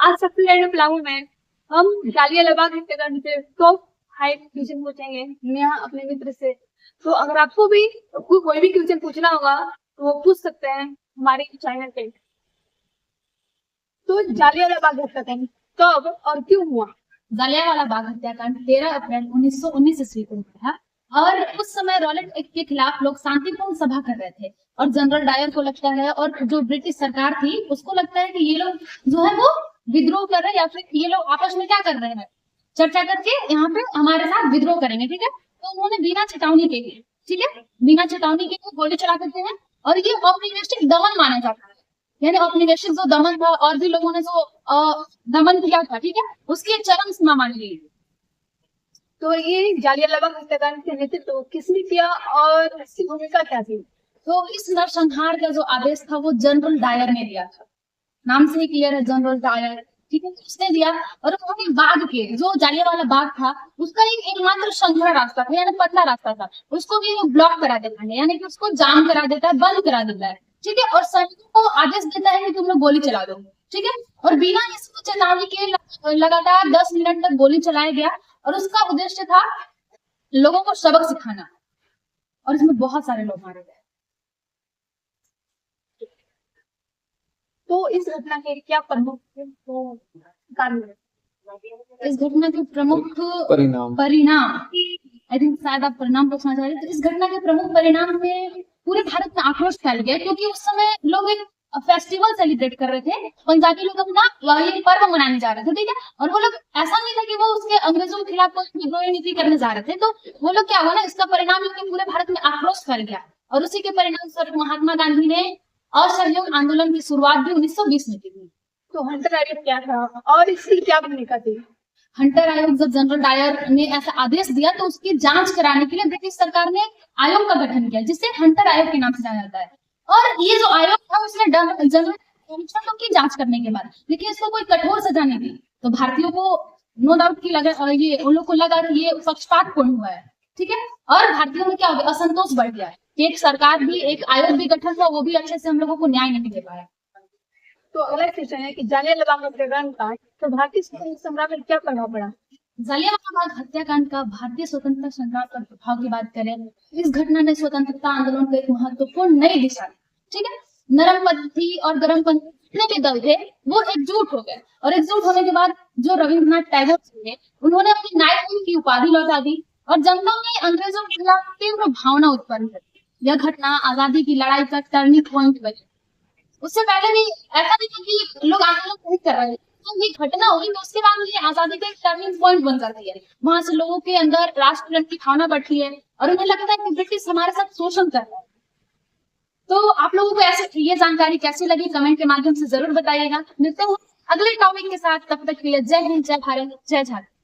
आज सबसे पहले प्लान में हम जालियांवाला बाग हत्याकांड से टॉप 5 क्वेश्चन पूछेंगे नेहा अपने मित्र से। तो अगर आपको भी कोई भी क्वेश्चन पूछना होगा तो वो पूछ सकते हैं हमारे चैनल पे। तो जालियांवाला बाग हत्याकांड कब और क्यों हुआ? जालियांवाला बाग हत्याकांड 13 अप्रैल 1919 ईस्वी को हुआ है और उस समय रॉलेट एक्ट के खिलाफ लोग शांतिपूर्ण सभा कर रहे थे और जनरल डायर को लगता है और जो ब्रिटिश सरकार थी उसको लगता है कि ये लोग जो है वो विद्रोह कर रहे हैं या फिर ये लोग आपस में क्या कर रहे हैं, चर्चा करके यहाँ पे हमारे साथ विद्रोह करेंगे। ठीक है, तो उन्होंने बिना चेतावनी के, ठीक है, बिना चेतावनी के गोली चला देते हैं और ये औपनिवेशिक दमन माना जाता है। यानी औपनिवेशिक जो दमन था और भी लोगों ने जो दमन किया था, ठीक है, उसकी एक चरम सीमा मानी गई। तो ये जालियांवाला बाग हत्याकांड के नेतृत्व किसने किया और इसकी भूमिका क्या थी? तो इस नरसंहार का जो आदेश था वो जनरल डायर ने दिया था। नाम से ही क्लियर है, जनरल डायर, ठीक है, उसने दिया। और उन्होंने बाग के जो जालियांवाला बाग था उसका एकमात्र संघरा रास्ता था, यानी पतला रास्ता था, उसको भी ब्लॉक करा देता है, यानी कि उसको जाम करा देता है, बंद करा देता है। ठीक है, और सैनिकों को आदेश देता है कि तुम लोग गोली चला दो। ठीक है, और बिना इसको चेतावनी के लगातार 10 मिनट तक गोली चलाया गया और उसका उद्देश्य था लोगों को सबक सिखाना और इसमें बहुत सारे लोग मारे गए। तो इस घटना के क्या प्रमुख कारण है? इस घटना के प्रमुख परिणाम आई थिंक शायद आप परिणाम पूछना चाह रहे हैं। तो इस घटना के प्रमुख परिणाम में पूरे भारत में आक्रोश फैल गया क्योंकि उस समय लोग एक फेस्टिवल सेलिब्रेट कर रहे थे। पंजाबी लोग अपना ये पर्व मनाने जा रहे थे, ठीक है, और वो लोग ऐसा नहीं था कि वो उसके अंग्रेजों के खिलाफ कोई विद्रोही नीति करने जा रहे थे। तो वो लोग क्या हुआ ना, इसका परिणाम क्योंकि पूरे भारत में आक्रोश फैल गया और उसी के परिणाम स्वरूप महात्मा गांधी ने असहयोग आंदोलन की शुरुआत भी 1920 में की थी। तो हंटर आयोग क्या था और इसकी क्या भूमिका थी? हंटर आयोग, जब जनरल डायर ने ऐसा आदेश दिया तो उसकी जांच कराने के लिए ब्रिटिश सरकार ने आयोग का गठन किया जिसे हंटर आयोग के नाम से जाना जाता है। और ये जो आयोग था उसने जनरल की जांच करने के बाद लेकिन इसको कोई कठोर सजा नहीं दी। तो भारतीयों को नो डाउट की लगा, ये उन लोग को लगा कि ये पक्षपातपूर्ण हुआ है। ठीक है, और भारतीयों में क्या हो गया, असंतोष बढ़ गया कि एक सरकार भी, एक आयोग भी गठन हुआ, वो भी अच्छे से हम लोगों को न्याय नहीं दे पाया। तो अगला क्वेश्चन है कि जालियांवाला बाग हत्याकांड का तो भारतीय स्वतंत्रता संग्राम में क्या प्रभाव पड़ा? जालियांवाला बाग हत्याकांड का भारतीय स्वतंत्रता संग्राम पर प्रभाव की बात करें, इस घटना ने स्वतंत्रता आंदोलन को एक महत्वपूर्ण नई दिशा दी। ठीक है, नरमपंथी और गरमपंथी जितने भी दल थे वो एकजुट हो गए और एकजुट होने के बाद जो रविंद्रनाथ टैगोर थे उन्होंने अपनी नाइटहुड की उपाधि लौटा दी और जनता में अंग्रेजों के खिलाफ तीव्र भावना उत्पन्न कर। यह घटना आजादी की लड़ाई का टर्निंग पॉइंट बनी। उससे पहले भी ऐसा नहीं था कि लोग आंदोलन नहीं कर रहे थे, तो ये घटना होगी तो उसके बाद ये आजादी का एक टर्निंग पॉइंट बन जाती है। वहां से लोगों के अंदर राष्ट्र की भावना बढ़ती है और उन्हें लगता है कि ब्रिटिश हमारे साथ शोषण कर रहा है। तो आप लोगों को ऐसे ये जानकारी कैसी लगी कमेंट के माध्यम से जरूर बताइएगा। मिलते हैं अगले टॉपिक के साथ, तब तक के लिए जय हिंद, जय भारत, जय झारखंड।